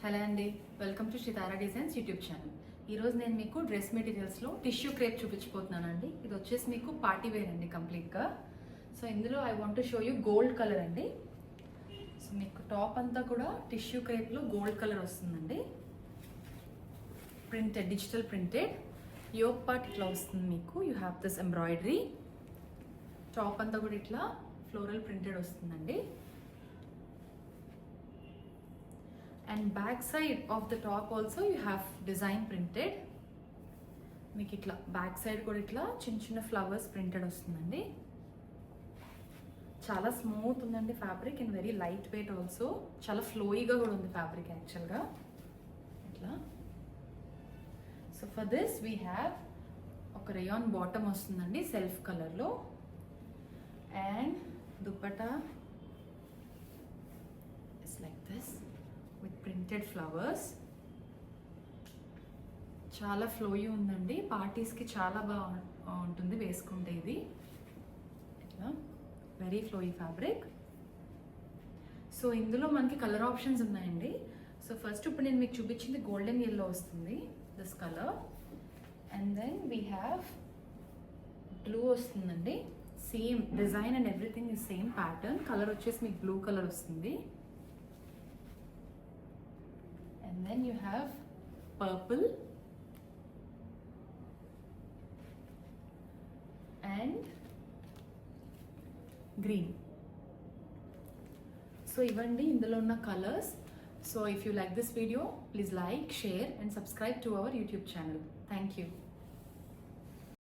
Hello అండి, welcome to Sitara designs YouTube channel. ఈరోజు నేను మీకు డ్రెస్ మెటీరియల్స్లో టిష్యూ క్రేప్ చూపించిపోతున్నానండి. ఇది వచ్చేసి మీకు పార్టీ వేర్ అండి కంప్లీట్గా. సో ఇందులో I want to show you gold colour అండి. సో మీకు టాప్ అంతా కూడా టిష్యూ క్రేప్లో గోల్డ్ కలర్ వస్తుందండి. Printed, digital printed. Yoke part ఇట్లా వస్తుంది మీకు. You have this embroidery. Top అంతా కూడా ఇట్లా ఫ్లోరల్ ప్రింటెడ్ వస్తుందండి. And back side of the top also you have design printed. మీకు ఇట్లా బ్యాక్ సైడ్ కూడా ఇట్లా చిన్న చిన్న ఫ్లవర్స్ ప్రింటెడ్ వస్తుందండి. చాలా స్మూత్ ఉందండి fabric and very light weight also. చాలా ఫ్లోయిగా కూడా ఉంది ఫ్యాబ్రిక్ యాక్చువల్గా ఇట్లా. So for this we have ఒక రేయాన్ బాటమ్ వస్తుందండి సెల్ఫ్ కలర్లో. And dupatta it's like this with printed flowers. చాలా ఫ్లోయీ ఉందండి, పార్టీస్కి చాలా బాగా ఉంటుంది వేసుకుంటే. ఇది ఇట్లా వెరీ ఫ్లోయీ ఫ్యాబ్రిక్. సో ఇందులో మనకి కలర్ ఆప్షన్స్ ఉన్నాయండి. సో ఫస్ట్ ఇప్పుడు నేను మీకు చూపించింది గోల్డెన్ ఎల్లో వస్తుంది, this colour. And then we have blue వస్తుందండి. Same design and everything is same pattern. Colour వచ్చేసి మీకు బ్లూ కలర్ వస్తుంది. And then you have purple and green. So ivandi indulo unna colors. So if you like this video, please like, share and subscribe to our YouTube channel. Thank you.